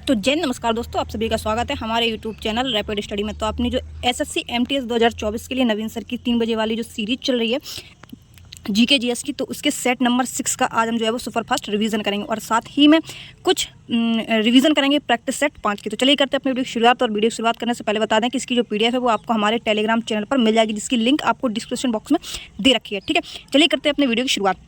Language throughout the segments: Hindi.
तो जय नमस्कार दोस्तों, आप सभी का स्वागत है हमारे यूट्यूब चैनल रैपिड स्टडी में। तो आपने जो एसएससी एमटीएस 2024 के लिए नवीन सर की 3 बजे वाली जो सीरीज चल रही है जीके जीएस की, तो उसके सेट नंबर 6 का आज हम जो है वो सुपर फास्ट रिवीजन करेंगे और साथ ही में कुछ रिवीजन करेंगे प्रैक्टिस सेट 5 की। तो चलिए करते हैं अपने वीडियो की शुरुआत। और वीडियो की शुरुआत करने से पहले बता दें कि इसकी जो पीडीएफ है वो आपको हमारे टेलीग्राम चैनल पर मिल जाएगी, जिसकी लिंक आपको डिस्क्रिप्शन बॉक्स में दे रखी है। ठीक है, चलिए करते हैं अपने वीडियो की शुरुआत।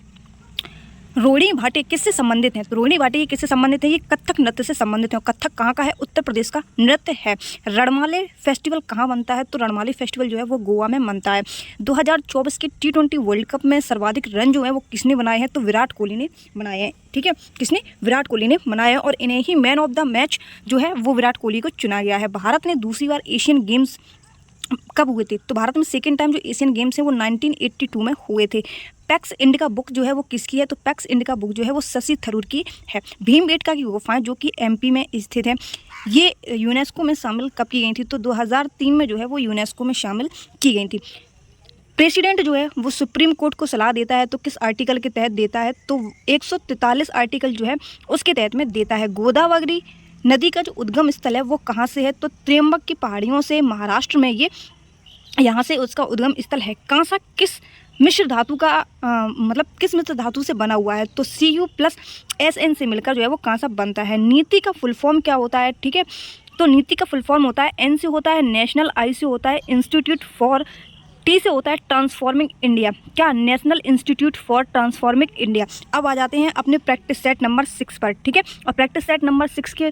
रोहिणी भाटी किससे संबंधित है? तो रोहिणी भाटी किससे संबंधित है? ये कथक नृत्य से संबंधित है। कथक कहाँ का है? उत्तर प्रदेश का नृत्य है। रणमाले फेस्टिवल कहाँ बनता है? तो रणमाले फेस्टिवल जो है वो गोवा में बनता है। 2024 के T20 वर्ल्ड कप में सर्वाधिक रन जो है वो किसने बनाए हैं? तो विराट कोहली ने बनाए हैं। ठीक है, किसने? विराट कोहली ने बनाया है और इन्हें ही मैन ऑफ द मैच जो है वो विराट कोहली को चुना गया है। भारत ने दूसरी बार एशियन गेम्स कब हुए थे? तो भारत में सेकेंड टाइम जो एशियन गेम्स हैं वो 1982 में हुए थे। पैक्स इंडिका बुक जो है वो किसकी है? तो पैक्स इंडिका बुक जो है वो शशि थरूर की है। भीमबेटका की गुफाएं जो कि एमपी में स्थित है, ये यूनेस्को में शामिल कब की गई थी? तो 2003 में जो है वो यूनेस्को में शामिल की गई थी। प्रेसिडेंट जो है वो सुप्रीम कोर्ट को सलाह देता है, तो किस आर्टिकल के तहत देता है? तो 143 आर्टिकल जो है उसके तहत में देता है। गोदावरी नदी का जो उद्गम स्थल है वो कहाँ से है? तो त्र्यंबक की पहाड़ियों से, महाराष्ट्र में ये यहाँ से उसका उद्गम स्थल है। कांसा किस मिश्र धातु का मतलब किस मिश्र धातु से बना हुआ है? तो Cu+Sn से मिलकर जो है वो कांसा बनता है। नीति का फुल फॉर्म क्या होता है? ठीक है, तो नीति का फुल फॉर्म होता है N से होता है नेशनल, I से होता है इंस्टीट्यूट फॉर, T से होता है ट्रांसफॉर्मिंग इंडिया। क्या? National institute for transforming India. अब आ जाते हैं अपने प्रैक्टिस सेट नंबर 6 पर। ठीक है, और प्रैक्टिस सेट नंबर 6 के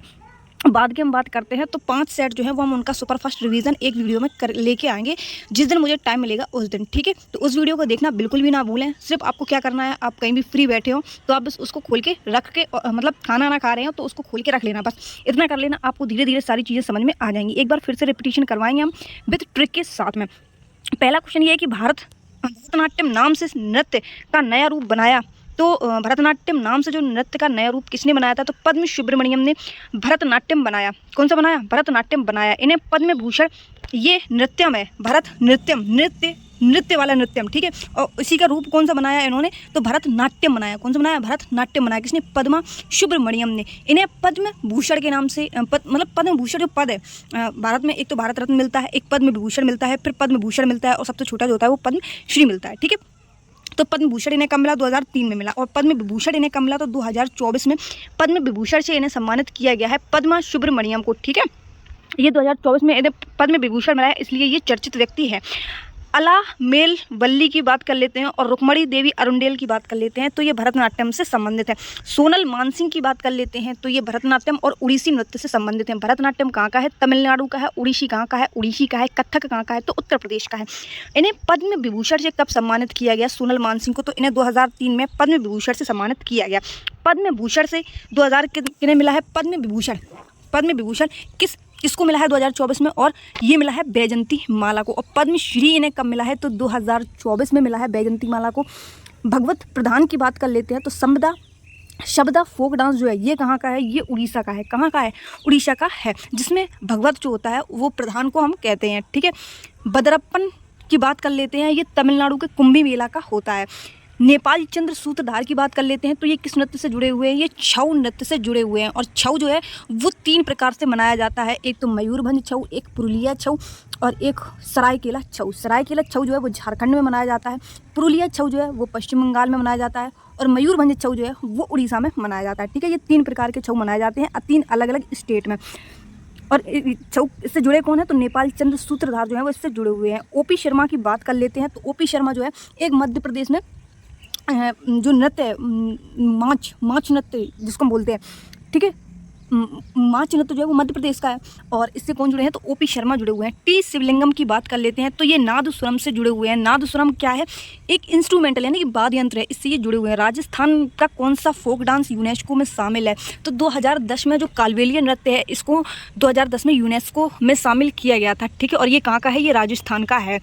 बाद की हम बात करते हैं तो 5 सेट जो है वो हम उनका सुपर फास्ट रिवीजन एक वीडियो में लेके आएंगे, जिस दिन मुझे टाइम मिलेगा उस दिन। ठीक है, तो उस वीडियो को देखना बिल्कुल भी ना भूलें। सिर्फ आपको क्या करना है, आप कहीं भी फ्री बैठे हो तो आप बस उसको खोल के रख के, मतलब खाना ना खा रहे हो तो उसको खोल के रख लेना, बस इतना कर लेना। आपको धीरे धीरे सारी चीज़ें समझ में आ जाएंगी। एक बार फिर से रिपीटिशन करवाएंगे हम विद ट्रिक के साथ में। पहला क्वेश्चन ये है कि भरतनाट्यम नाम से नृत्य का नया रूप बनाया, तो भरतनाट्यम नाम से जो नृत्य का नया रूप किसने बनाया था? तो पद्म सुब्रमण्यम ने भरतनाट्यम बनाया। कौन सा बनाया? भरतनाट्यम बनाया। इन्हें पद्म भूषण, ये नृत्यम है, भरत नृत्यम, नृत्य वाला नृत्यम। ठीक है, और इसी का रूप कौन सा बनाया इन्होंने? तो भरतनाट्यम बनाया। कौन सा बनाया? भरतनाट्यम बनाया। किसने? पद्मा सुब्रमण्यम ने। इन्हें पद्म भूषण के नाम से मतलब पद्म भूषण जो पद है भारत में, एक तो भारत रत्न मिलता है, एक पद्म विभूषण मिलता है, फिर पद्म भूषण मिलता है और सबसे छोटा जो होता है वो पद्म श्री मिलता है। ठीक है, तो पद्म भूषण इन्हें कब मिला? 2003 में मिला। और पद्म विभूषण इन्हें कब मिला? तो 2024 में पद्म विभूषण से इन्हें सम्मानित किया गया है, पद्मा सुब्रमण्यम को। ठीक है, ये 2024 में इन्हें पद्म विभूषण मिला है, इसलिए ये चर्चित व्यक्ति है। अलामेल वल्ली की बात कर लेते हैं और रुक्मणी देवी अरुंडेल की बात कर लेते हैं, तो ये भरतनाट्यम से संबंधित है। सोनल मानसिंह की बात कर लेते हैं, तो ये भरतनाट्यम और उड़ीसी नृत्य से संबंधित है। भरतनाट्यम कहाँ का है? तमिलनाडु का है। उड़ीसी कहाँ का है? उड़ीसी का है। कथक कहाँ का है? तो उत्तर प्रदेश का है। इन्हें पद्म विभूषण से कब सम्मानित किया गया सोनल मानसिंह को? तो इन्हें 2003 में पद्म विभूषण से सम्मानित किया गया। पद्म भूषण से 2000 किन्हें मिला है? पद्म विभूषण किसको मिला है 2024 में? और ये मिला है बैजंती माला को। और पद्मश्री इन्हें कब मिला है? तो 2024 में मिला है बैजंती माला को। भगवत प्रधान की बात कर लेते हैं, तो शब्दा फोक डांस जो है ये कहाँ का है? ये उड़ीसा का है। कहाँ का है? उड़ीसा का है, जिसमें भगवत जो होता है वो प्रधान को हम कहते हैं। ठीक है, बदरप्पन की बात कर लेते हैं, ये तमिलनाडु के कुंभी मेला का होता है। नेपाल चंद्र सूत्रधार की बात कर लेते हैं, तो ये किस नृत्य से जुड़े हुए हैं? ये छऊ नृत्य से जुड़े हुए हैं। और छऊ जो है वो 3 प्रकार से मनाया जाता है, एक तो मयूरभंज छऊ, एक पुरुलिया छऊ और एक सरायकेला छऊ। सरायकेला छऊ जो है वो झारखंड में मनाया जाता है, पुरुलिया छऊ जो है वो पश्चिम बंगाल में मनाया जाता है और मयूरभंज छऊ जो है वो उड़ीसा में मनाया जाता है। ठीक है, ये 3 प्रकार के छऊ मनाए जाते हैं 3 अलग अलग स्टेट में। और छऊ इससे जुड़े कौन है? तो नेपाल चंद्र सूत्रधार जो है वो इससे जुड़े हुए हैं। ओपी शर्मा की बात कर लेते हैं, तो ओपी शर्मा जो है एक मध्य प्रदेश में जो नृत्य है, माच नृत्य जिसको हम बोलते हैं। ठीक है, माच नृत्य जो है वो मध्य प्रदेश का है। और इससे कौन जुड़े हैं? तो ओपी शर्मा जुड़े हुए हैं। टी शिवलिंगम की बात कर लेते हैं, तो ये नादस्वरम से जुड़े हुए हैं। नादस्वरम क्या है? एक इंस्ट्रूमेंटल यानी कि वाद्य यंत्र है, इससे ये जुड़े हुए हैं। राजस्थान का कौन सा फोक डांस यूनेस्को में शामिल है? तो 2010 में जो कालबेलिया नृत्य है इसको 2010 में यूनेस्को में शामिल किया गया था। ठीक है, और ये कहाँ का है? ये राजस्थान का है।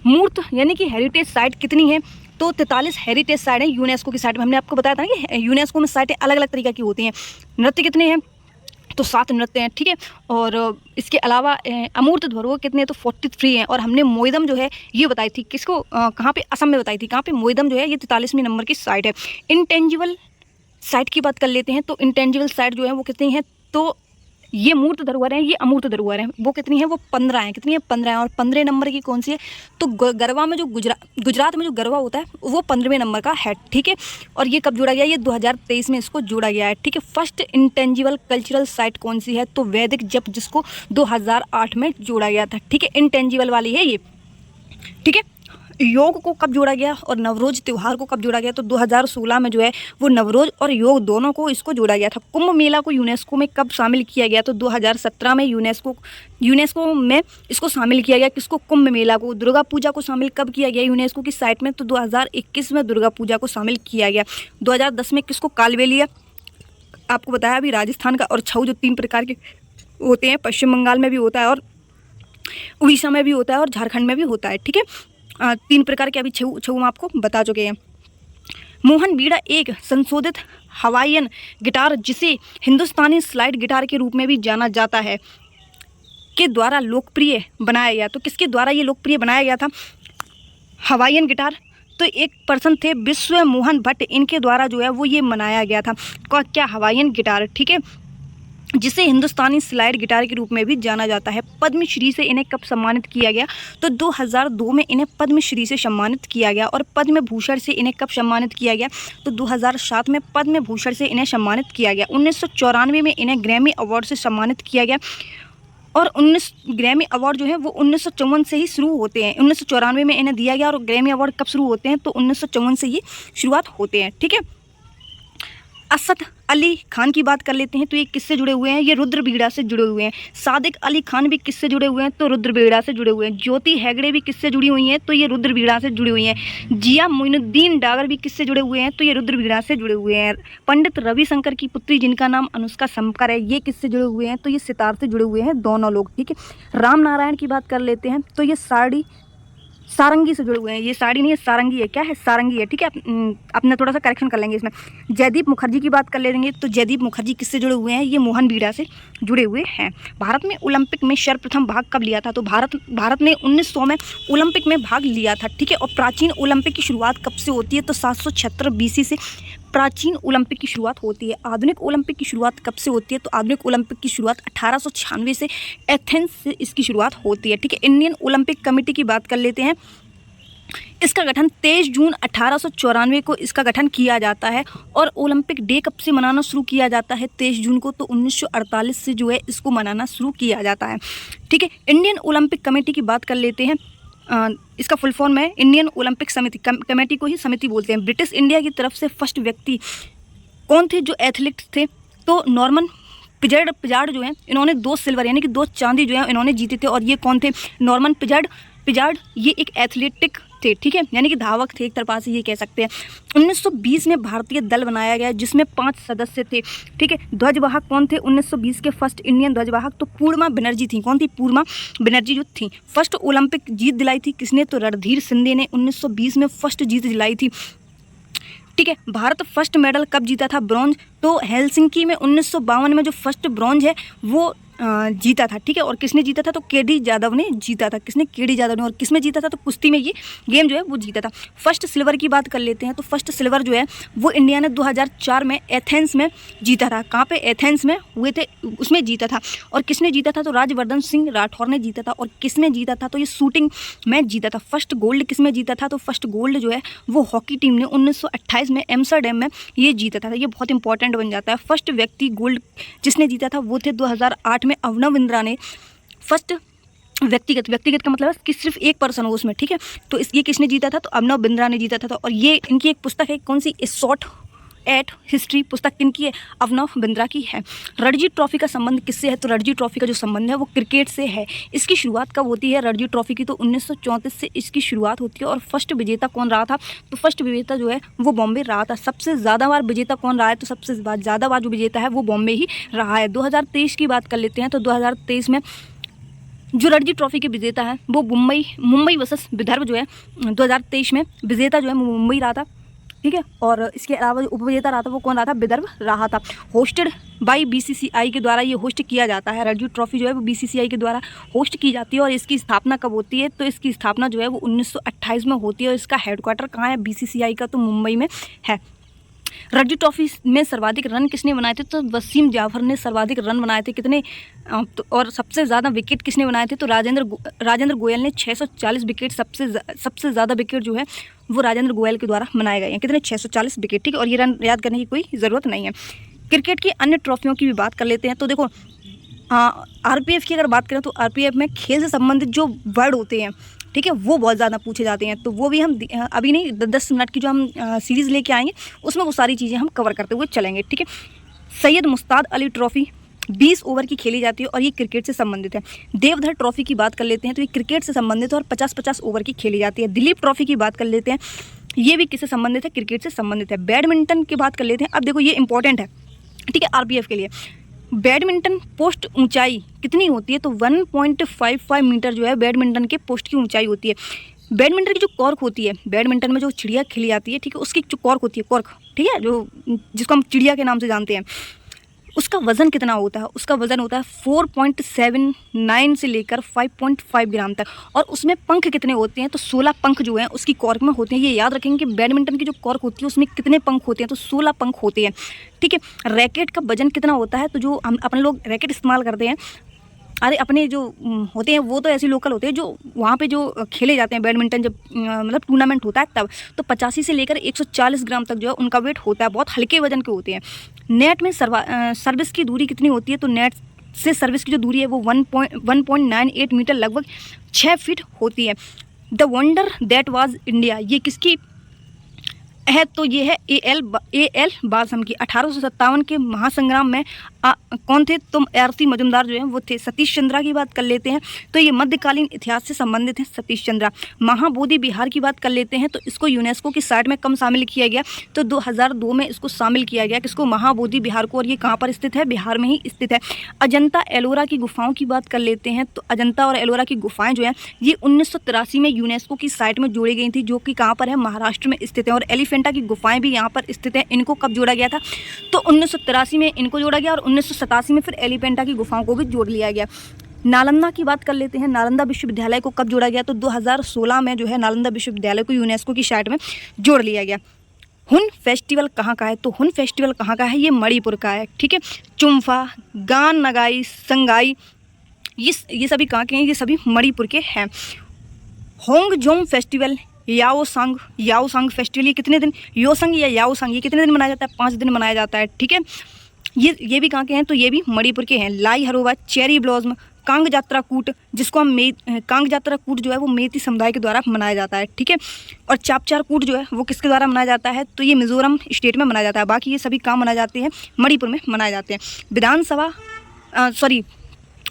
मूर्त यानी कि हेरिटेज साइट कितनी है? तो 43 हेरिटेज साइट है यूनेस्को की साइट में। हमने आपको बताया था कि यूनेस्को में साइटें अलग अलग तरीके की होती हैं। नृत्य कितने हैं? तो 7 नृत्य हैं। ठीक है, और इसके अलावा अमूर्त धरोहर कितने हैं? तो 43 हैं। और हमने मोइदम जो है ये बताई थी, किसको कहाँ पे? असम में बताई थी। कहाँ पे? मोइदम जो है ये 43वें नंबर की साइट है। इंटेंजिबल साइट की बात कर लेते हैं, तो इंटेंजिबल साइट जो है वो कितनी है? तो ये मूर्त धरोहर है, ये अमूर्त धरोहर है। वो कितनी है? वो 15 है। कितनी है? 15 है। और 15 नंबर की कौन सी है? तो गरबा में जो गुजरात में जो गरबा होता है वो 15वें नंबर का है। ठीक है, और ये कब जोड़ा गया? ये 2023 में इसको जोड़ा गया है। ठीक है, फर्स्ट इंटेंजिबल कल्चरल साइट कौन सी है? तो वैदिक जप, जिसको 2008 में जोड़ा गया था। ठीक है, इंटेंजिबल वाली है ये। ठीक है, योग को कब जोड़ा गया और नवरोज त्यौहार को कब जोड़ा गया? तो 2016 में जो है वो नवरोज और योग दोनों को इसको जोड़ा गया था। कुंभ मेला को यूनेस्को में कब शामिल किया गया? तो 2017 में यूनेस्को में इसको शामिल किया गया। किसको? कुंभ मेला को। दुर्गा पूजा को शामिल कब किया गया यूनेस्को की साइट में? तो 2021 में दुर्गा पूजा को शामिल किया गया। 2010 में किसको? कालबेलिया, आपको बताया अभी, राजस्थान का। और छऊ जो 3 प्रकार के होते हैं, पश्चिम बंगाल में भी होता है और उड़ीसा में भी होता है और झारखंड में भी होता है। ठीक है, 3 प्रकार के अभी छऊ हम आपको बता चुके हैं। मोहन बीड़ा एक संशोधित हवाईयन गिटार, जिसे हिंदुस्तानी स्लाइड गिटार के रूप में भी जाना जाता है, के द्वारा लोकप्रिय बनाया गया। तो किसके द्वारा ये लोकप्रिय बनाया गया था हवाईयन गिटार? तो एक पर्सन थे विश्व मोहन भट्ट, इनके द्वारा जो है वो ये बनाया गया था। क्या? Hawaiian guitar. ठीक है, जिसे हिंदुस्तानी स्लाइड गिटार के रूप में भी जाना जाता है। पद्मश्री से इन्हें कब सम्मानित किया गया? तो 2002 में इन्हें पद्मश्री से सम्मानित किया गया। और पद्म भूषण से इन्हें कब सम्मानित किया गया? तो 2007 में पद्म भूषण से इन्हें सम्मानित किया गया। 1994 में इन्हें ग्रैमी अवार्ड से सम्मानित किया गया। और 19 ग्रैमी अवार्ड जो है वो 1954 से ही शुरू होते हैं। 1994 में इन्हें दिया गया। और ग्रैमी अवार्ड कब शुरू होते हैं? तो 1954 से ये शुरुआत होते हैं। ठीक है, असद अली खान की बात कर लेते हैं। तो ये किससे जुड़े हुए हैं? ये रुद्र बीड़ा से जुड़े हुए हैं। सादिक अली खान भी किससे जुड़े हुए हैं? तो रुद्र बीड़ा से जुड़े हुए हैं। ज्योति हेगड़े भी किससे जुड़ी हुई हैं? तो ये रुद्र बीड़ा से जुड़ी हुई हैं। जिया मोइनुद्दीन डागर भी किससे जुड़े हुए हैं? तो ये रुद्र बीड़ा से जुड़े हुए हैं। पंडित रविशंकर की पुत्री जिनका नाम अनुष्का शंकर है, ये किससे जुड़े हुए हैं? तो ये सितार से जुड़े हुए हैं दोनों लोग। ठीक है, राम नारायण की बात कर लेते हैं। तो ये सारंगी से जुड़े हुए हैं। ये साड़ी नहीं है, सारंगी है। क्या है? सारंगी है। ठीक है, अपने थोड़ा सा करेक्शन कर लेंगे इसमें। जयदीप मुखर्जी की बात कर लेंगे। तो जयदीप मुखर्जी किससे जुड़े हुए हैं? ये मोहन बीड़ा से जुड़े हुए हैं। भारत में ओलंपिक में सर्वप्रथम भाग कब लिया था? तो भारत ने 1900 में ओलंपिक में भाग लिया था। ठीक है, और प्राचीन ओलंपिक की शुरुआत कब से होती है? तो 776 BC से प्राचीन ओलंपिक की शुरुआत होती है। आधुनिक ओलंपिक की शुरुआत कब से होती है? तो आधुनिक ओलंपिक की शुरुआत 1896 से एथेंस से इसकी शुरुआत होती है। ठीक है, इंडियन ओलंपिक कमेटी की बात कर लेते हैं। इसका गठन 23 जून 1894 को इसका गठन किया जाता है। और ओलंपिक डे कब से मनाना शुरू किया जाता है? 23 जून को। तो 1948 से जो है इसको मनाना शुरू किया जाता है। ठीक है, इंडियन ओलंपिक कमेटी की बात कर लेते हैं। इसका फुल फॉर्म है इंडियन ओलंपिक समिति। कमेटी को ही समिति बोलते हैं। ब्रिटिश इंडिया की तरफ से फर्स्ट व्यक्ति कौन थे जो एथलीट थे? तो नॉर्मन पिजार्ड जो है, इन्होंने 2 सिल्वर यानी कि 2 चांदी जो है इन्होंने जीते थे। और ये कौन थे? नॉर्मन पिजार्ड ये एक एथलेटिक थे। ठीक है, यानी कि धावक थे एक तरफा से ये कह सकते हैं। 1920 में भारतीय दल बनाया गया जिसमें 5 सदस्य थे। ठीक है, ध्वजवाहक कौन थे 1920 के फर्स्ट इंडियन ध्वजवाहक? तो पूर्णिमा बनर्जी थी। कौन थी? पूर्णिमा बनर्जी जो थी। फर्स्ट ओलंपिक जीत दिलाई थी किसने? तो रणधीर सिंधे ने 1920 में फर्स्ट जीत दिलाई थी। ठीक है, भारत फर्स्ट मेडल कब जीता था? ब्रॉन्ज। तो हेलसिंकी में 1952 में जो फर्स्ट ब्रॉन्ज है वो जीता था। ठीक है, और किसने जीता था? तो केडी यादव ने जीता था। किसने? केडी यादव ने। और किसमें जीता था? तो कुश्ती में ये गेम जो है वो जीता था। फर्स्ट सिल्वर की बात कर लेते हैं। तो फर्स्ट सिल्वर जो है वो इंडिया ने 2004 में एथेंस में जीता था। कहाँ पे? एथेंस में हुए थे, उसमें जीता था। और किसने जीता था? तो राज्यवर्धन सिंह राठौर ने जीता था। और किसमें जीता था? तो ये शूटिंग में जीता था। फर्स्ट गोल्ड किसमें जीता था? तो फर्स्ट गोल्ड जो है वो हॉकी टीम ने 1928 में एम्स्टरडैम में ये जीता था। ये बहुत इंपॉर्टेंट बन जाता है। फर्स्ट व्यक्ति गोल्ड जिसने जीता था वो थे 2008 में अभिनव बिंद्रा ने। फर्स्ट व्यक्तिगत का मतलब है कि सिर्फ एक पर्सन हो उसमें। ठीक है, तो ये किसने जीता था? तो अभिनव बिंद्रा ने जीता था। और ये इनकी एक पुस्तक है, कौन सी? शॉर्ट एट हिस्ट्री पुस्तक किनकी है? अभिनव बिंद्रा की है। रणजी ट्रॉफी का संबंध किससे है? तो रणजी ट्रॉफी का जो संबंध है वो क्रिकेट से है। इसकी शुरुआत कब होती है रणजी ट्रॉफी की? तो 1934 से इसकी शुरुआत होती है। और फर्स्ट विजेता कौन रहा था? तो फर्स्ट विजेता जो है वो बॉम्बे रहा था। सबसे ज़्यादा बार विजेता कौन रहा है? तो सबसे ज़्यादा बार जो विजेता है वो बॉम्बे ही रहा है। 2023 की बात कर लेते हैं। तो 2023 में जो रणजी ट्रॉफी के विजेता है वो मुंबई वर्सेस विदर्भ जो है 2023 में विजेता जो है मुंबई रहा था। ठीक है, और इसके अलावा जो उपविजेता रहा था वो कौन रहा था? विदर्भ रहा था। होस्टेड बाय BCCI के द्वारा ये होस्ट किया जाता है। रणजी ट्रॉफी जो है वो BCCI के द्वारा होस्ट की जाती है। और इसकी स्थापना कब होती है? तो इसकी स्थापना जो है वो 1928 में होती है। और इसका हेडक्वार्टर कहाँ है BCCI का? तो मुंबई में है। रणजी ट्रॉफी में सर्वाधिक रन किसने बनाए थे? तो वसीम जाफर ने सर्वाधिक रन बनाए थे। कितने? और सबसे ज़्यादा विकेट किसने बनाए थे? तो राजेंद्र गोयल ने 640 विकेट, सबसे ज़्यादा विकेट जो है वो राजेंद्र गोयल के द्वारा बनाए गए हैं। कितने? 640 विकेट। ठीक है, और ये रन याद करने की कोई ज़रूरत नहीं है। क्रिकेट की अन्य ट्रॉफियों की भी बात कर लेते हैं। तो देखो आरपीएफ की अगर बात करें तो आरपीएफ में खेल से संबंधित जो वर्ड होते हैं, ठीक है, वो बहुत ज़्यादा पूछे जाते हैं। तो वो भी हम अभी नहीं, 10 मिनट की जो हम सीरीज़ लेके आएंगे उसमें वो सारी चीज़ें हम कवर करते हुए चलेंगे। ठीक है, सैयद मुश्ताक अली ट्रॉफ़ी 20 ओवर की खेली जाती है और ये क्रिकेट से संबंधित है। देवधर ट्रॉफ़ी की बात कर लेते हैं तो ये क्रिकेट से संबंधित है और 50-50 ओवर की खेली जाती है। दिलीप ट्रॉफ़ी की बात कर लेते हैं, ये भी किससे संबंधित है? क्रिकेट से संबंधित है। बैडमिंटन की बात कर लेते हैं। अब देखो ये इंपॉर्टेंट है, ठीक है, आरपीएफ के लिए। बैडमिंटन पोस्ट ऊंचाई कितनी होती है? तो 1.55 मीटर जो है बैडमिंटन के पोस्ट की ऊंचाई होती है। बैडमिंटन की जो कॉर्क होती है, बैडमिंटन में जो चिड़िया खेली जाती है, ठीक है, उसकी जो कॉर्क होती है, कॉर्क, ठीक है, जो जिसको हम चिड़िया के नाम से जानते हैं, उसका वज़न कितना होता है? उसका वज़न होता है 4.79 से लेकर 5.5 ग्राम तक। और उसमें पंख कितने होते हैं? तो 16 पंख जो हैं उसकी कॉर्क में होते हैं। ये याद रखेंगे कि बैडमिंटन की जो कॉर्क होती है उसमें कितने पंख होते हैं? तो 16 पंख होते हैं। ठीक है, रैकेट का वजन कितना होता है? तो जो हम अपन लोग रैकेट इस्तेमाल करते हैं, अरे अपने जो होते हैं वो तो ऐसे लोकल होते हैं, जो वहाँ पे जो खेले जाते हैं बैडमिंटन, जब मतलब टूर्नामेंट होता है तब, तो 85 से लेकर 140 ग्राम तक जो है उनका वेट होता है। बहुत हल्के वजन के होते हैं। नेट में सर्विस की दूरी कितनी होती है? तो नेट से सर्विस की जो दूरी है वो 1.98 मीटर, लगभग 6 फीट होती है। The wonder that was India, ये किसकी है? तो ये है ए एल बासम की। 1857 के महासंग्राम में कौन थे? तो आरती मजुमदार जो है वो थे। सतीश चंद्रा की बात कर लेते हैं तो ये मध्यकालीन इतिहास से संबंधित है, सतीश चंद्रा। महाबोधि बिहार की बात कर लेते हैं तो इसको यूनेस्को की साइट में कम शामिल किया गया, तो 2002 में इसको शामिल किया गया, किसको? महाबोधि बिहार को। और ये कहाँ पर स्थित है? बिहार में ही स्थित है। अजंता एलोरा की गुफाओं की बात कर लेते हैं तो अजंता और एलोरा की गुफाएं जो हैं ये 1983 में यूनेस्को की साइट में जोड़ी गई थी, जो कि कहाँ पर है? महाराष्ट्र में स्थित है। और एलिफेंटा की गुफाएं भी यहाँ पर स्थित है। इनको कब जोड़ा गया था? तो 1983 में इनको जोड़ा गया और 1987 में फिर एलिफेंटा की गुफाओं को भी जोड़ लिया गया। नालंदा की बात कर लेते हैं। नालंदा विश्वविद्यालय को कब जोड़ा गया? तो 2016 में जो है नालंदा विश्वविद्यालय को यूनेस्को की साइट में जोड़ लिया गया। हुन फेस्टिवल कहाँ का है? तो हुन फेस्टिवल कहाँ का है? ये मणिपुर का है। ठीक है, चुम्फा, गान नगाई, संगाई, ये सभी कहाँ के हैं? ये सभी मणिपुर के हैं। होंगजोंग फेस्टिवल, याओसंग फेस्टिवल, ये कितने दिन? योसंग या याओसंग, ये कितने दिन मनाया जाता है? 5 दिन मनाया जाता है। ठीक है, ये भी कहाँ के हैं? तो ये भी मणिपुर के हैं। लाई हरोबा, चेरी ब्लॉसम, कांग जात्रा कूट, जिसको हम कांग जात्रा कूट जो है वो मेती समुदाय के द्वारा मनाया जाता है। ठीक है, और चापचार कूट जो है वो किसके द्वारा मनाया जाता है? तो ये मिजोरम स्टेट में मनाया जाता है। बाकी ये सभी कहाँ मनाए जाते हैं? मणिपुर में मनाए जाते हैं। विधानसभा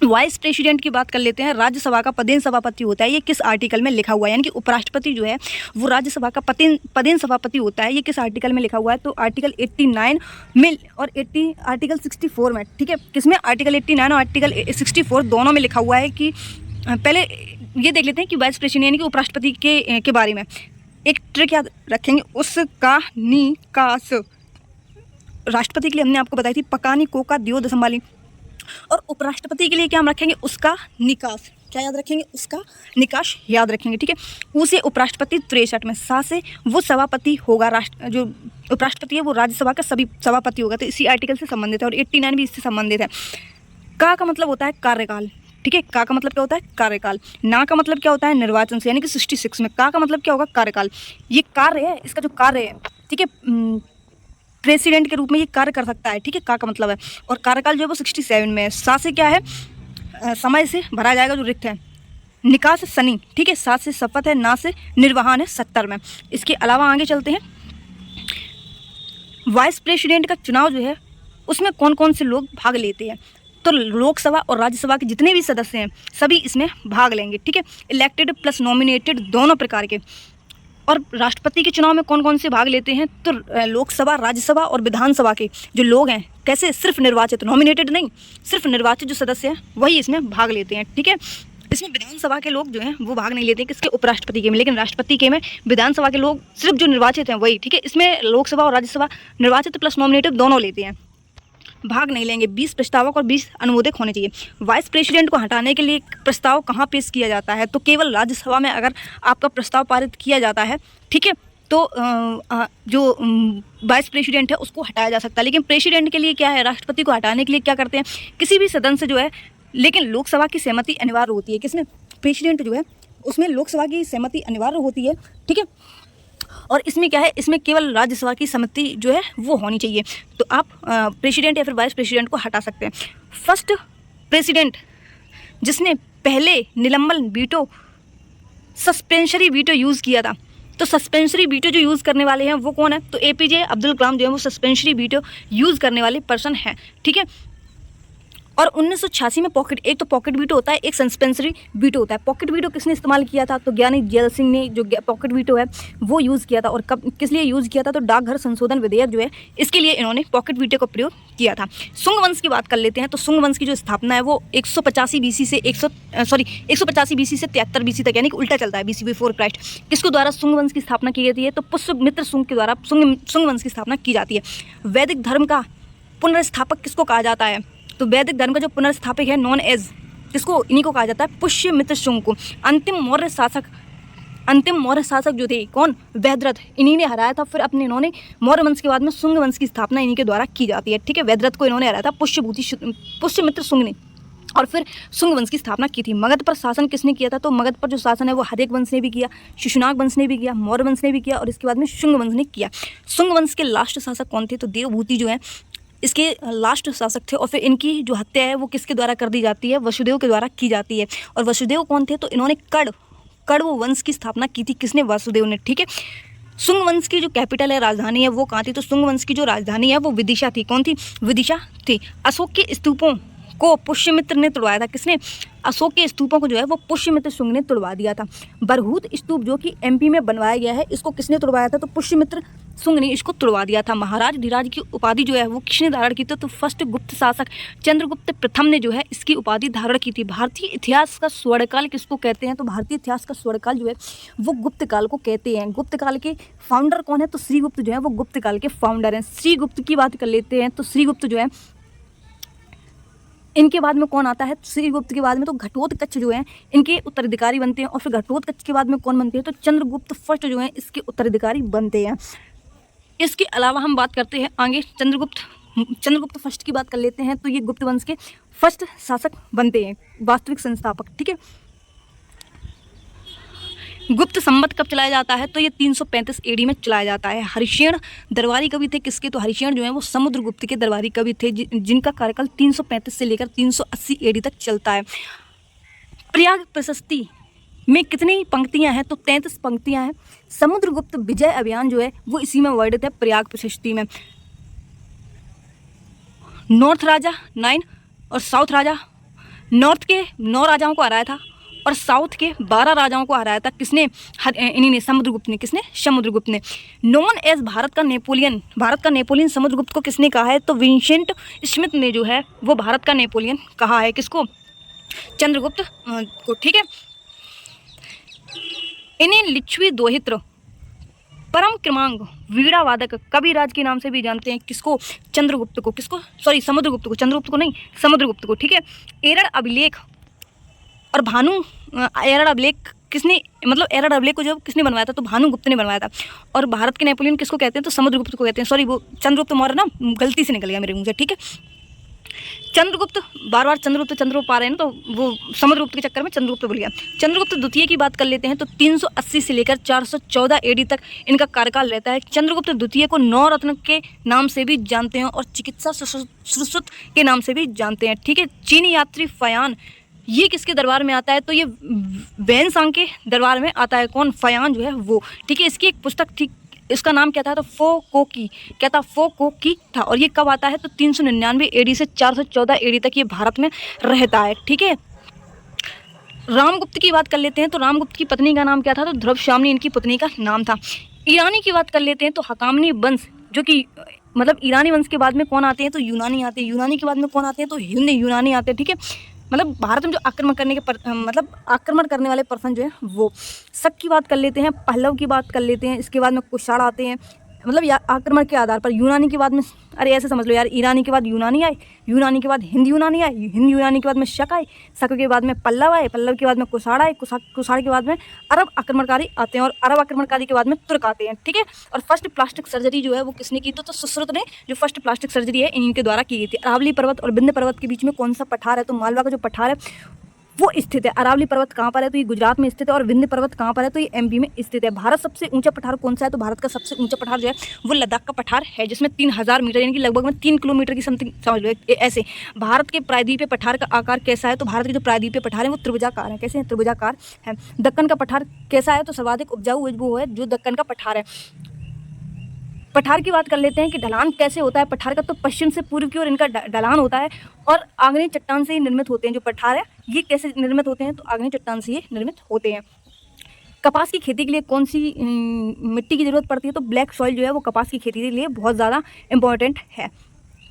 वाइस प्रेसिडेंट की बात कर लेते हैं। राज्यसभा का पदेन सभापति होता है, ये किस आर्टिकल में लिखा हुआ है? यानी कि उपराष्ट्रपति जो है वो राज्यसभा का पदेन सभापति होता है, ये किस आर्टिकल में लिखा हुआ है? तो आर्टिकल 89 में और आर्टिकल 64 में। ठीक है, किसमें? आर्टिकल 89 और आर्टिकल 64 दोनों में लिखा हुआ है कि पहले ये देख लेते हैं कि वाइस प्रेसिडेंट यानी कि उपराष्ट्रपति के बारे में एक ट्रिक याद रखेंगे, उसका निकास। राष्ट्रपति के लिए हमने आपको बताई थी पकानी कोका दियो दशमाली, और उपराष्ट्रपति के लिए क्या हम रखेंगे? उसका निकास। क्या याद रखेंगे? उसका निकास याद रखेंगे। ठीक है, उसे उपराष्ट्रपति 63 में, सा से वो सभापति होगा, जो उपराष्ट्रपति है वो राज्यसभा का सभी सभापति होगा, तो इसी आर्टिकल से संबंधित है। और 89 भी इससे संबंधित है। का मतलब होता है कार्यकाल। ठीक है, का मतलब क्या होता है? कार्यकाल। ना का मतलब क्या होता है? निर्वाचन से, यानी कि 66 में। का मतलब क्या होगा? कार्यकाल। ये कार्य है, इसका जो कार्य है, ठीक है, प्रेसिडेंट के रूप में ये कार्य कर सकता है। ठीक है, का मतलब है। और कार्यकाल जो है वो 67 में है। सा से क्या है? समय से भरा जाएगा जो रिक्त है। निकास शनि। ठीक है, सा से शपथ है, ना से निर्वहन है 70 में। इसके अलावा आगे चलते हैं। वाइस प्रेसिडेंट का चुनाव जो है उसमें कौन कौन से लोग भाग लेते हैं? तो लोकसभा और राज्यसभा के जितने भी सदस्य हैं सभी इसमें भाग लेंगे। ठीक है, इलेक्टेड प्लस नॉमिनेटेड दोनों प्रकार के। और राष्ट्रपति के चुनाव में कौन कौन से भाग लेते हैं? तो लोकसभा, राज्यसभा और विधानसभा के जो लोग हैं, कैसे? सिर्फ निर्वाचित, नॉमिनेटेड नहीं, सिर्फ निर्वाचित जो सदस्य हैं वही इसमें भाग लेते हैं। ठीक है, इसमें विधानसभा के लोग जो हैं वो भाग नहीं लेते हैं, किसके? उपराष्ट्रपति के में। लेकिन राष्ट्रपति के में विधानसभा के लोग सिर्फ जो निर्वाचित हैं वही। ठीक है, इसमें लोकसभा और राज्यसभा निर्वाचित प्लस नॉमिनेटेड दोनों लेते हैं, भाग नहीं लेंगे। 20 प्रस्तावक और 20 अनुमोदक होने चाहिए। वाइस प्रेसिडेंट को हटाने के लिए प्रस्ताव कहाँ पेश किया जाता है? तो केवल राज्यसभा में अगर आपका प्रस्ताव पारित किया जाता है, ठीक है, तो जो वाइस प्रेसिडेंट है उसको हटाया जा सकता है। लेकिन प्रेसिडेंट के लिए क्या है, राष्ट्रपति को हटाने के लिए क्या करते हैं, किसी भी सदन से जो है, लेकिन लोकसभा की सहमति अनिवार्य होती है। किसमें, प्रेसिडेंट जो है उसमें लोकसभा की सहमति अनिवार्य होती है, ठीक है। और इसमें क्या है, इसमें केवल राज्यसभा की सहमति जो है वो होनी चाहिए। तो आप प्रेसिडेंट या फिर वाइस प्रेसिडेंट को हटा सकते हैं। फर्स्ट प्रेसिडेंट जिसने पहले निलंबन वीटो, सस्पेंशरी वीटो यूज़ किया था, तो सस्पेंशरी वीटो जो यूज़ करने वाले हैं वो कौन है, तो एपीजे अब्दुल कलाम जो है वो सस्पेंशरी वीटो यूज़ करने वाले पर्सन हैं, ठीक है। और 1986 में एक तो पॉकेट वीटो होता है, एक सस्पेंसरी वीटो होता है। पॉकेट वीटो किसने इस्तेमाल किया था, तो ज्ञानी जैल सिंह ने जो पॉकेट वीटो है वो यूज़ किया था। और कब, किस लिए यूज़ किया था, तो डाकघर संशोधन विधेयक जो है इसके लिए इन्होंने पॉकेट वीटो का प्रयोग किया था। सुंग वंश की बात कर लेते हैं। तो सुंग वंश की जो स्थापना है वो 185 बीसी से 185 बीसी से 73 बीसी तक, यानी कि उल्टा चलता है, बीसी बिफोर क्राइस्ट। किसके द्वारा सुंग वंश की स्थापना की जाती है, तो पुष्यमित्र सुंग के द्वारा सुंग वंश की स्थापना की जाती है। वैदिक धर्म का पुनर्स्थापक किसको कहा जाता है, तो वैदिक धर्म का जो पुनर्स्थापक है नॉन एज, किसको, इन्हीं को कहा जाता है, पुष्यमित्र शुंग को। अंतिम मौर्य शासक जो थे कौन, वैद्यरथ, इन्हीं ने हराया था। फिर अपने इन्होंने मौर्य वंश के बाद में शुंग वंश की स्थापना इन्हीं के द्वारा की जाती है, ठीक है। वैद्यरथ को इन्होंने हराया था पुष्यमित्र शुंग ने, और फिर शुंग वंश की स्थापना की थी। मगध पर शासन किसने किया था, तो मगध पर जो शासन है वो हर्यक वंश ने भी किया, शिशुनाग वंश ने भी किया, मौर्य वंश ने भी किया, और इसके बाद में शुंग वंश ने किया। शुंग वंश के लास्ट शासक कौन थे, तो देवभूति जो है इसके लास्ट शासक थे। और फिर इनकी जो हत्या है वो किसके द्वारा कर दी जाती है, वसुदेव के द्वारा की जाती है। और वसुदेव कौन थे, तो इन्होंने कड़व वंश की स्थापना की थी, किसने, वासुदेव ने, ठीक है। शुंग वंश की जो कैपिटल है, राजधानी है, वो कहाँ थी, तो शुंग वंश की जो राजधानी है वो विदिशा थी। कौन थी, विदिशा थी। अशोक के स्तूपों को पुष्यमित्र ने तोड़वाया था, किसने, अशोक के स्तूपों को जो है वो पुष्यमित्र शुंग ने तोड़वा दिया था। बरहूत स्तूप जो कि एमपी में बनवाया गया है, इसको किसने तोड़वाया था, तो पुष्यमित्र शुंग ने इसको तोड़वा दिया था। महाराज धीराज की उपाधि जो है वो किसने धारण की थी, तो फर्स्ट गुप्त शासक चंद्रगुप्त प्रथम ने जो है इसकी उपाधि धारण की थी। भारतीय इतिहास का स्वर्णकाल किसको कहते हैं, तो भारतीय इतिहास का स्वर्णकाल जो है वो गुप्त काल को कहते हैं। गुप्त काल के फाउंडर कौन है, तो श्रीगुप्त जो है वो गुप्त काल के फाउंडर हैं। श्रीगुप्त की बात कर लेते हैं। तो श्रीगुप्त जो है, इनके बाद में कौन आता है, श्रीगुप्त के बाद में तो घटोत्कच जो है इनके उत्तराधिकारी बनते हैं। और फिर घटोत्कच के बाद में कौन बनते हैं, तो चंद्रगुप्त फर्स्ट जो है इसके उत्तराधिकारी बनते हैं। इसके अलावा हम बात करते हैं आगे चंद्रगुप्त फर्स्ट की बात कर लेते हैं। तो ये गुप्त वंश के फर्स्ट शासक बनते हैं, वास्तविक संस्थापक, ठीक है। गुप्त संवत कब चलाया जाता है, तो ये 335 एडी में चलाया जाता है। हरिशेन दरबारी कवि थे किसके, तो हरिशेन जो है वो समुद्रगुप्त के दरबारी कवि थे, जिनका कार्यकाल 335 से लेकर 380 एडी तक चलता है। प्रयाग प्रशस्ति में कितनी पंक्तियां हैं, तो 33 पंक्तियां हैं। समुद्रगुप्त विजय अभियान जो है वो इसी में वर्णित है, प्रयाग प्रशस्ति में। नॉर्थ राजा 9 और साउथ राजा, नॉर्थ के 9 राजाओं को हराया था और साउथ के 12 राजाओं को हराया था, किसने, इन्हीं ने, समुद्रगुप्त ने। किसने, समुद्रगुप्त ने। नॉन एज भारत का नेपोलियन समुद्रगुप्त को किसने कहा है, तो विंसेंट स्मिथ ने जो है वो भारत का नेपोलियन कहा है, किसको, चंद्रगुप्त को, ठीक है। इन्हें लिच्छवी दोहित्र, परम क्रमांक, वीणा वादक, कविराज के नाम से भी जानते हैं, किसको, चंद्रगुप्त को, किसको, सॉरी समुद्रगुप्त को, चंद्रगुप्त को नहीं, समुद्रगुप्त को, ठीक है। एरड़ अभिलेख और भानु, एरड़ अभिलेख किसने, मतलब एरड़ अभिलेख को जो किसने बनवाया था, तो भानुगुप्त ने बनवाया था। और भारत के नेपोलियन किसको कहते हैं, तो समुद्रगुप्त को कहते हैं। सॉरी, वो चंद्रगुप्त मौर्य ना गलती से निकल गया मेरे मुंह से, ठीक है। चंद्रगुप्त, बार बार चंद्रगुप्त पा रहे हैं ना, तो वो समुद्रगुप्त के चक्कर में चंद्रगुप्त भूल गया। चंद्रगुप्त द्वितीय की बात कर लेते हैं। तो 380 से लेकर 414 एडी तक इनका कार्यकाल रहता है। चंद्रगुप्त द्वितीय को 9 रत्न के नाम से भी जानते हैं और चिकित्सा सुश्रुत के नाम से भी जानते हैं, ठीक है। चीनी यात्री फयान, ये किसके दरबार में आता है, तो ये वैनसांग के दरबार में आता है। कौन, फयान जो है वो, ठीक है। इसकी एक पुस्तक थी, इसका नाम क्या था, तो फो कोकी, क्या था, फो कोकी था। और ये कब आता है, तो 399 एडी से 414 एडी तक ये भारत में रहता है, ठीक है। रामगुप्त की बात कर लेते हैं। तो रामगुप्त की पत्नी का नाम क्या था, तो ध्रुवश्यामनी इनकी पत्नी का नाम था। ईरानी की बात कर लेते हैं। तो हकामनी वंश, जो कि मतलब ईरानी वंश के बाद में कौन आते हैं, तो यूनानी आते हैं। यूनानी के बाद में कौन आते हैं, तो हिंद यूनानी आते हैं, ठीक है। मतलब भारत में जो आक्रमण करने वाले पर्सन जो है वो। शक की बात कर लेते हैं, पहलव की बात कर लेते हैं, इसके बाद में कुषाण आते हैं, मतलब या आक्रमण के आधार पर यूनानी के बाद में, अरे ऐसे समझ लो यार, ईरानी के बाद यूनानी आए, यूनानी के बाद हिंद यूनानी आए, हिंद यूनानी के बाद में शक आए, शक के बाद में पल्लव आए, पल्लव के बाद में कुषाण आए, कुषाण के बाद में अरब आक्रमणकारी आते हैं, और अरब आक्रमणकारी के बाद में तुर्क आते हैं। ठीक है, और फर्स्ट प्लास्टिक सर्जरी जो है वो किसने की? तो सुश्रुत ने जो फर्स्ट प्लास्टिक सर्जरी है इनके द्वारा की गई थी। अरावली पर्वत और विंध्य पर्वत के बीच में कौन सा पठार है? तो मालवा का जो पठार है वो स्थित है। अरावली पर्वत कहाँ पर है? तो ये गुजरात में स्थित है। और विंध्य पर्वत कहाँ पर है? तो ये एमपी में स्थित है। भारत सबसे ऊंचा पठार कौन सा है? तो भारत का सबसे ऊंचा पठार जो है वो लद्दाख का पठार है, जिसमें 3000 मीटर यानी कि लगभग में 3 किलोमीटर की समथिंग समझ लो ऐसे। भारत के प्रायद्वीपीय पठार का आकार कैसा है? तो भारत के जो प्रायद्वीपीय पठार है वो त्रिभुजाकार है। कैसे हैं? त्रिभुजाकार है। दक्कन का पठार कैसा है? तो सर्वाधिक उपजाऊ वो है जो दक्कन का पठार है। पठार की बात कर लेते हैं कि ढलान कैसे होता है पठार का? तो पश्चिम से पूर्व की ओर इनका ढलान होता है, और आग्नेय चट्टान से ही निर्मित होते हैं। जो पठार है ये कैसे निर्मित होते हैं? तो आग्नेय चट्टान से ये निर्मित होते हैं। कपास की खेती के लिए कौन सी मिट्टी की जरूरत पड़ती है? तो ब्लैक सॉइल जो है वो कपास की खेती के लिए बहुत ज़्यादा इंपॉर्टेंट है।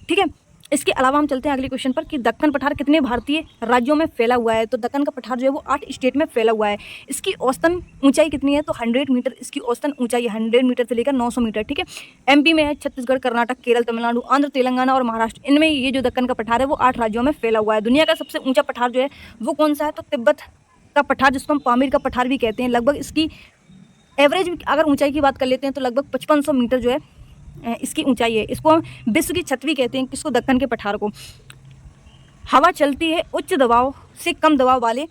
ठीक है, इसके अलावा हम चलते हैं अगले क्वेश्चन पर कि दक्कन पठार कितने भारतीय राज्यों में फैला हुआ है? तो दक्कन का पठार जो है वो 8 स्टेट में फैला हुआ है। इसकी औसतन ऊंचाई कितनी है? तो 100 मीटर इसकी औसतन ऊंचाई है, 100 मीटर से लेकर 900 मीटर। ठीक है, एमपी में है, छत्तीसगढ़, कर्नाटक, केरल, तमिलनाडु, आंध्र, तेलंगाना और महाराष्ट्र, इनमें ये जो दक्कन का पठार है वो 8 राज्यों में फैला हुआ है। दुनिया का सबसे ऊँचा पठार जो है वो कौन सा है? तो तिब्बत का पठार, जिसको हम पामीर का पठार भी कहते हैं। लगभग इसकी एवरेज अगर ऊंचाई की बात कर लेते हैं तो लगभग 5500 मीटर जो है इसकी ऊंचाई है। इसको हम विश्व की छतरी कहते हैं, किसको? दक्कन के पठार को। हवा चलती है उच्च दबाव से कम दबाव वाले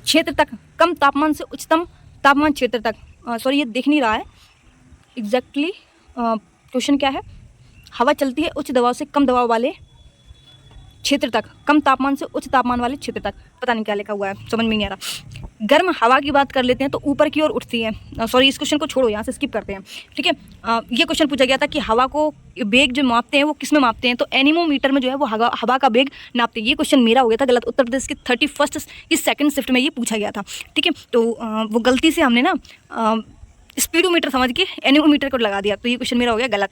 क्षेत्र तक, कम तापमान से उच्चतम तापमान क्षेत्र तक। सॉरी, ये दिख नहीं रहा है एग्जैक्टली क्वेश्चन क्या है। हवा चलती है उच्च दबाव से कम दबाव वाले क्षेत्र तक, कम तापमान से उच्च तापमान वाले क्षेत्र तक, पता नहीं क्या लिखा हुआ है, समझ में नहीं आ रहा। गर्म हवा की बात कर लेते हैं तो ऊपर की ओर उठती है। सॉरी, इस क्वेश्चन को छोड़ो, यहाँ से स्किप करते हैं। ठीक है, ये क्वेश्चन पूछा गया था कि हवा को वेग जो मापते हैं वो किस में मापते हैं? तो एनीमोमीटर में जो है वो हवा का वेग नापते हैं। ये क्वेश्चन मेरा हो गया था गलत, उत्तर प्रदेश की 31st की सेकंड शिफ्ट में ये पूछा गया था। ठीक है, तो वो गलती से हमने ना स्पीडोमीटर समझ के एनीमोमीटर को लगा दिया, तो ये क्वेश्चन मेरा हो गया गलत।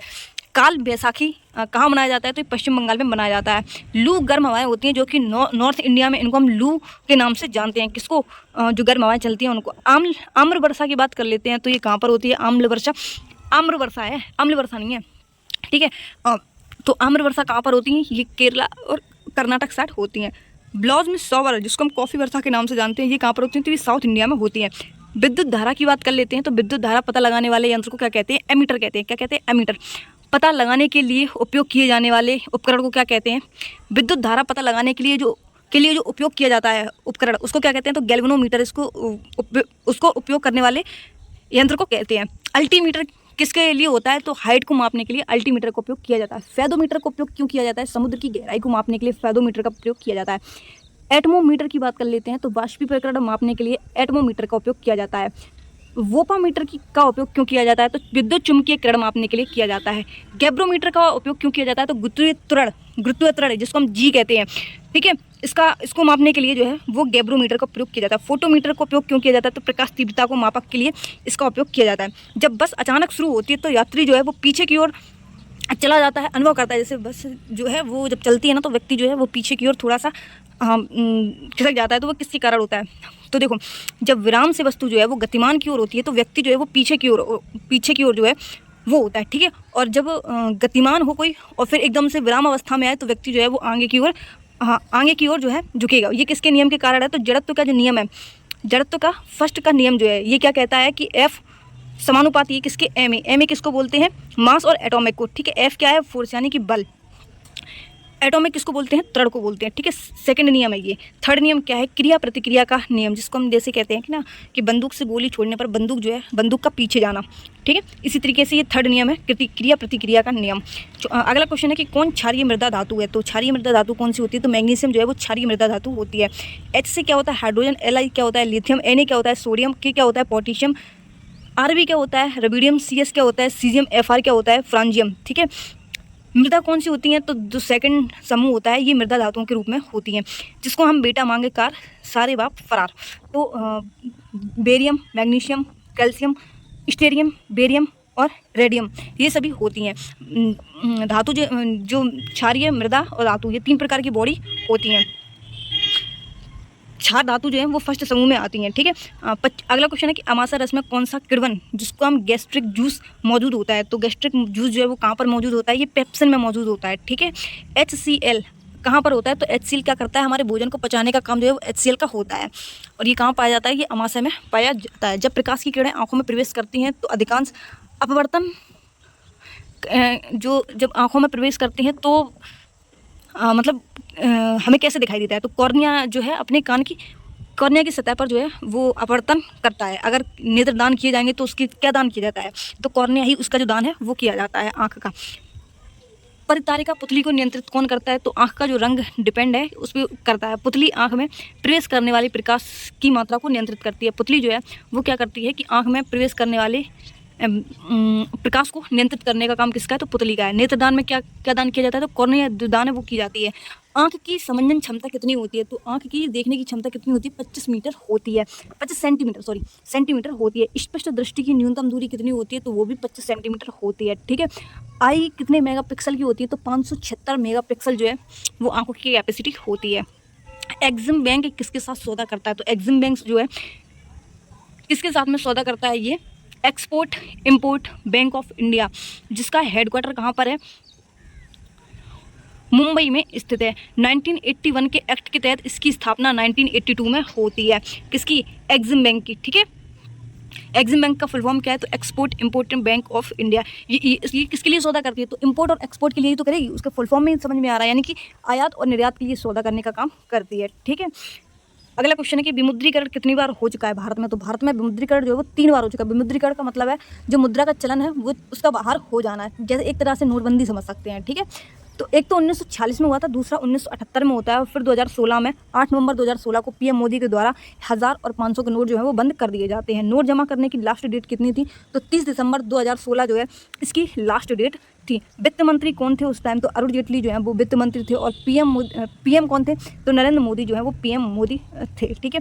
काल बैसाखी कहाँ मनाया जाता है? तो पश्चिम बंगाल में मनाया जाता है। लू गर्म हवाएं होती हैं जो कि नॉर्थ इंडिया में इनको हम लू के नाम से जानते हैं। किसको? जो गर्म हवाएं चलती हैं उनको। आम्र वर्षा की बात कर लेते हैं तो ये कहाँ पर होती है? आम्ल वर्षा, आम्र वर्षा है, अम्ल वर्षा नहीं है। ठीक है, तो आम्र वर्षा कहाँ पर होती है? ये केरला और कर्नाटक साइड होती हैं। ब्लाउज में शॉवर, जिसको हम कॉफ़ी वर्षा के नाम से जानते हैं, ये कहाँ पर होती है? तो ये साउथ इंडिया में होती है। विद्युत धारा की बात कर लेते हैं तो विद्युत धारा पता लगाने वाले यंत्र को क्या कहते हैं? एमीटर कहते हैं। क्या कहते हैं? एमीटर। पता लगाने के लिए उपयोग किए जाने वाले उपकरण को क्या कहते हैं? विद्युत धारा पता लगाने के लिए जो उपयोग किया जाता है उपकरण, उसको क्या कहते हैं? तो गैल्वेनोमीटर, उसको उपयोग करने वाले यंत्र को कहते हैं। अल्टीमीटर किसके लिए होता है? तो हाइट को मापने के लिए अल्टीमीटर का उपयोग किया जाता है। फेदोमीटर का उपयोग क्यों किया जाता है? समुद्र की गहराई को मापने के लिए फेदोमीटर का उपयोग किया जाता है। एटमोमीटर की बात कर लेते हैं तो वाष्पीकरण मापने के लिए एटमोमीटर का उपयोग किया जाता है। वोपामीटर का उपयोग क्यों किया जाता है? तो विद्युत चुम्बकीय किरण मापने के लिए किया जाता है। गैब्रोमीटर का उपयोग क्यों किया जाता है? तो गुरुत्वीय त्वरण जिसको हम जी कहते हैं। ठीक है, इसको मापने के लिए जो है वो गैब्रोमीटर का प्रयोग किया जाता है। फोटोमीटर का उपयोग क्यों किया जाता है? तो प्रकाश तीव्रता को मापक के लिए इसका उपयोग किया जाता है। जब बस अचानक शुरू होती है तो यात्री जो है वो पीछे की ओर चला जाता है, अनुभव करता है। जैसे बस जो है वो जब चलती है ना तो व्यक्ति जो है वो पीछे की ओर थोड़ा सा खिसक जाता है, तो वो किसके कारण होता है? तो देखो, जब विराम से वस्तु जो है वो गतिमान की ओर होती है तो व्यक्ति जो है वो पीछे की ओर जो है वो होता है। ठीक है, और जब गतिमान हो कोई और फिर एकदम से विराम अवस्था में आए तो व्यक्ति जो है वो आगे की ओर जो है झुकेगा। ये किसके नियम के कारण है? तो जड़त्व का जो नियम है, जड़त्व का फर्स्ट का नियम जो है ये क्या कहता है कि F समानुपाती है किसके? एम ए किसको बोलते हैं? मास और एटॉमिक को। ठीक है, F क्या है? फोर्स यानी कि बल। एटॉमिक किसको बोलते हैं? त्वरण को बोलते हैं। ठीक है, सेकंड नियम है ये। थर्ड नियम क्या है? क्रिया प्रतिक्रिया का नियम, जिसको हम जैसे कहते हैं कि ना कि बंदूक से गोली छोड़ने पर बंदूक जो है बंदूक का पीछे जाना। ठीक है, इसी तरीके से ये थर्ड नियम है, क्रिया प्रतिक्रिया का नियम। अगला क्वेश्चन है कि कौन क्षारीय मृदा धातु है? तो क्षारीय मृदा धातु कौन सी होती है? तो मैग्नीशियम जो है वो क्षारीय मृदा धातु होती है। H से क्या होता है? हाइड्रोजन। Li क्या होता है? लिथियम। Na क्या होता है? सोडियम। K क्या होता है? पोटेशियम। Rb क्या होता है? रुबिडियम। Cs क्या होता है? सीजियम। Fr क्या होता है? फ्रांजियम। ठीक है, मृदा कौन सी होती हैं? तो जो सेकंड समूह होता है ये मृदा धातुओं के रूप में होती हैं, जिसको हम बेटा मांगे कार सारे बाप फरार। तो barium, magnesium, calcium, Stellarium, barium और रेडियम ये सभी होती हैं धातु। जो क्षारीय मृदा और धातु ये 3 प्रकार की बॉडी होती हैं। क्षार धातु जो है वो फर्स्ट समूह में आती हैं, ठीक है। अगला क्वेश्चन है कि अमाशय रस में कौन सा किण्वन जिसको हम गैस्ट्रिक जूस मौजूद होता है, तो गैस्ट्रिक जूस जो है वो कहाँ पर मौजूद होता है, ये पेप्सिन में मौजूद होता है, ठीक है। HCl कहाँ पर होता है, तो HCl क्या करता है, हमारे भोजन को पचाने का काम जो है वो HCl का होता है, और ये कहाँ पाया जाता है, ये अमाशय में पाया जाता है। जब प्रकाश की किरणें आँखों में प्रवेश करती हैं तो अधिकांश अपवर्तन जो जब आँखों में प्रवेश करती हैं तो मतलब हमें कैसे दिखाई देता है, तो कॉर्निया जो है अपने कान की कॉर्निया की सतह पर जो है वो अपवर्तन करता है। अगर नेत्र दान किए जाएंगे तो उसकी क्या दान किया जाता है, तो कॉर्निया ही उसका जो दान है वो किया जाता है आँख का। परितारिका पुतली को नियंत्रित कौन करता है, तो आँख का जो रंग डिपेंड है उस पर करता है। पुतली आँख में प्रवेश करने वाली प्रकाश की मात्रा को नियंत्रित करती है। पुतली जो है वो क्या करती है कि आँख में प्रवेश करने वाले प्रकाश को नियंत्रित करने का काम किसका है, तो पुतली का है। नेत्रदान में क्या क्या दान किया जाता है, तो कॉर्निया जो दान है वो की जाती है। आँख की समंजन क्षमता कितनी होती है, तो आँख की देखने की क्षमता कितनी होती है, 25 मीटर होती है, 25 सेंटीमीटर होती है। स्पष्ट दृष्टि की न्यूनतम दूरी कितनी होती है, तो वो भी 25 सेंटीमीटर होती है, ठीक है। आई कितने मेगापिक्सल की होती है, तो 576 मेगापिक्सल जो है वो आँखों की कैपेसिटी होती है। एग्जिम बैंक किसके साथ सौदा करता है, तो एग्जिम बैंक जो है किसके साथ में सौदा करता है, ये export import bank of India, जिसका हेडक्वार्टर कहाँ पर है, मुंबई में स्थित है। 1981 के एक्ट के तहत इसकी स्थापना 1982 में होती है, किसकी, एग्जिम बैंक की, ठीक है। एग्जिम बैंक का फुल फॉर्म क्या है, तो export import bank of India. ये किसके लिए सौदा करती है, तो इंपोर्ट और एक्सपोर्ट के लिए ही तो करेगी, उसका फुल फॉर्म में समझ में आ रहा है, यानी कि आयात और निर्यात के लिए सौदा करने का काम करती है, ठीक है। अगला क्वेश्चन है कि विमुद्रीकरण कितनी बार हो चुका है भारत में, तो भारत में विमुद्रीकरण जो है वो 3 बार हो चुका है। विमुद्रीकरण का मतलब है जो मुद्रा का चलन है वो उसका बाहर हो जाना है, जैसे एक तरह से नोटबंदी समझ सकते हैं, ठीक है। तो एक तो 1946 में हुआ था, दूसरा 1978 में होता है, और फिर 2016 में 8 नवंबर 2016 को पीएम मोदी के द्वारा 1000 और 500 के नोट जो है वो बंद कर दिए जाते हैं। नोट जमा करने की लास्ट डेट कितनी थी, तो 30 दिसंबर 2016 जो है इसकी लास्ट डेट थी। वित्त मंत्री कौन थे उस टाइम, तो अरुण जेटली जो है वो वित्त मंत्री थे, और पीएम कौन थे, तो नरेंद्र मोदी जो है वो पीएम मोदी थे, ठीक है।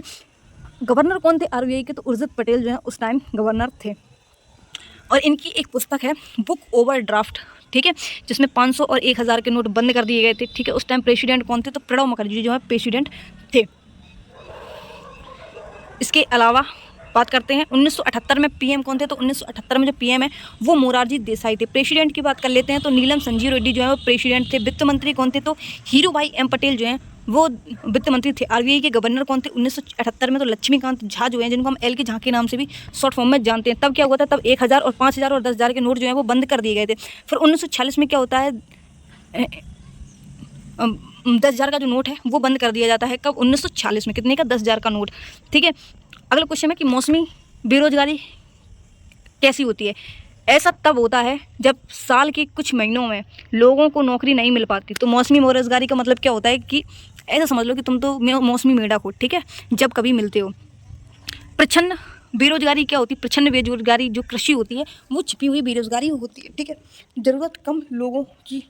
गवर्नर कौन थे आरबीआई के, तो उर्जित पटेल जो है उस टाइम गवर्नर थे। और इनकी एक पुस्तक है बुक ओवरड्राफ्ट, ठीक है, जिसमें 500 और 1000 के नोट बंद कर दिए गए थे, ठीक है। उस टाइम प्रेसिडेंट कौन थे, तो प्रणब मुखर्जी जो है प्रेसिडेंट थे। इसके अलावा बात करते हैं 1978 में पीएम कौन थे, तो 1978 में जो पीएम है वो मोरारजी देसाई थे। प्रेसिडेंट की बात कर लेते हैं तो नीलम संजीव रेड्डी जो है वो प्रेसिडेंट थे। वित्त मंत्री कौन थे, तो हीरू भाई एम पटेल जो हैं वो वित्त मंत्री थे। आरबीआई के गवर्नर कौन थे 1978 में, तो लक्ष्मीकांत झा जो हैं, जिनको हम एल के झा के नाम से भी शॉर्ट फॉर्म में जानते हैं। तब क्या हुआ था, तब 1000 और 5000 और 10,000 के नोट जो हैं वो बंद कर दिए गए थे। फिर 1946 में क्या होता है, 10,000 का जो नोट है वो बंद कर दिया जाता है। कब, 1946 में, कितने का, 10,000 का नोट, ठीक है। अगला क्वेश्चन है कि मौसमी बेरोजगारी कैसी होती है। ऐसा तब होता है जब साल के कुछ महीनों में लोगों को नौकरी नहीं मिल पाती। तो मौसमी बेरोजगारी का मतलब क्या होता है कि ऐसा समझ लो कि तुम तो मौसमी मेढक हो, ठीक है, जब कभी मिलते हो। प्रच्छन्न बेरोजगारी क्या होती है, प्रच्छन्न बेरोजगारी जो कृषि होती है वो छिपी हुई बेरोजगारी होती है, ठीक है। ज़रूरत कम लोगों की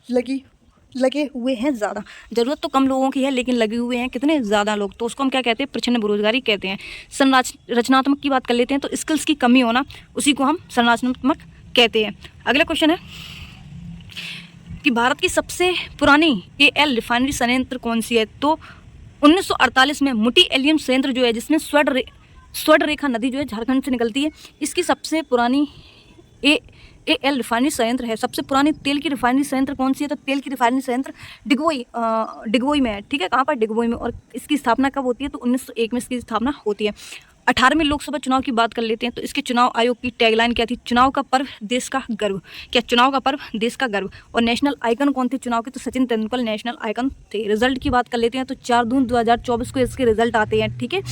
लगे हुए हैं ज़्यादा, ज़रूरत तो कम लोगों की है लेकिन लगे हुए हैं कितने, ज़्यादा लोग, तो उसको हम क्या कहते हैं, प्रच्छन्न बेरोजगारी कहते हैं। संरचनात्मक की बात कर लेते हैं तो स्किल्स की कमी होना, उसी को हम संरचनात्मक कहते हैं। अगला क्वेश्चन है कि भारत की सबसे पुरानी AL रिफाइनरी संयंत्र कौन सी है, तो 1948 में मुटी एलियम संयंत्र जो है, जिसमें स्वर्ण रेखा नदी जो है झारखंड से निकलती है, इसकी सबसे पुरानी AL रिफाइनरी संयंत्र है। सबसे पुरानी तेल की रिफाइनरी संयंत्र कौन सी है, तो तेल की रिफाइनरी संयंत्र डिगबोई में है, ठीक है। कहाँ पर, डिगबोई में। और इसकी स्थापना कब होती है, तो 1901 में इसकी स्थापना होती है। 18वें लोकसभा चुनाव की बात कर लेते हैं तो इसके चुनाव आयोग की टैगलाइन क्या थी, चुनाव का पर्व देश का गर्व, क्या, चुनाव का पर्व देश का गर्व। और नेशनल आइकन कौन थे चुनाव के, तो सचिन तेंदुलकर नेशनल आइकन थे। रिजल्ट की बात कर लेते हैं तो 4 जून 2024 को इसके रिजल्ट आते हैं, ठीक है।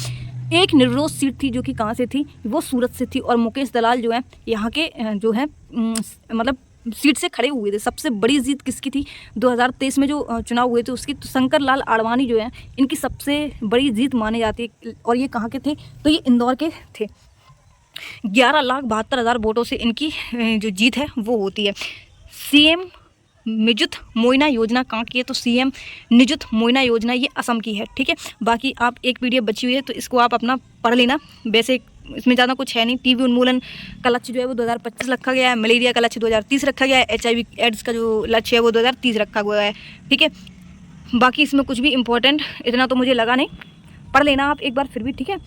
एक निर्विरोध सीट थी जो कि कहाँ से थी, वो सूरत से थी, और मुकेश दलाल जो है यहाँ के जो है मतलब सीट से खड़े हुए थे। सबसे बड़ी जीत किसकी थी, 2023 में जो चुनाव हुए थे उसकी, तो शंकर लाल आडवाणी जो है इनकी सबसे बड़ी जीत मानी जाती है। और ये कहाँ के थे, तो ये इंदौर के थे। 11,72,000 वोटों से इनकी जो जीत है वो होती है। CM निजुत मोइना योजना कहाँ की है, तो CM निजुत मोइना योजना ये असम की है, ठीक है। बाकी आप एक PDF बची हुई है तो इसको आप अपना पढ़ लेना। वैसे इसमें ज़्यादा कुछ है नहीं। टीबी उन्मूलन का लक्ष्य जो है वो 2025 रखा गया है। मलेरिया का लक्ष्य 2030 रखा गया है। HIV एड्स का जो लक्ष्य है वो 2030 रखा हुआ है, ठीक है। बाकी इसमें कुछ भी इम्पोर्टेंट इतना तो मुझे लगा नहीं। पढ़ लेना आप एक बार फिर भी, ठीक है।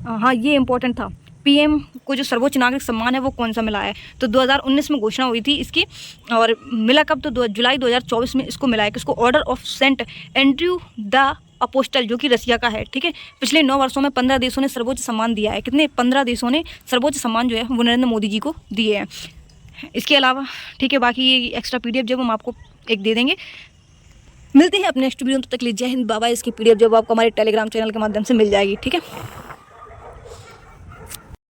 हाँ, ये इंपॉर्टेंट था। पीएम को जो सर्वोच्च नागरिक सम्मान है वो कौन सा मिला है, तो 2019 में घोषणा हुई थी इसकी, और मिला कब, तो जुलाई 2024 में इसको मिला है। किसको? Order of Saint Andrew the apostle, जो कि रसिया का है, ठीक है। पिछले 9 वर्षों में 15 देशों ने सर्वोच्च सम्मान दिया है। कितने? 15 देशों ने सर्वोच्च सम्मान जो है वो नरेंद्र मोदी जी को दिए हैं। इसके अलावा, ठीक है, बाकी ये एक्स्ट्रा पीडीएफ जब हम आपको एक दे देंगे। मिलते हैं अपने नेक्स्ट वीडियो में, तब तक लीजिए जय हिंद, बाबा। इसकी पीडीएफ जब आपको हमारे टेलीग्राम चैनल के माध्यम से मिल जाएगी, ठीक है।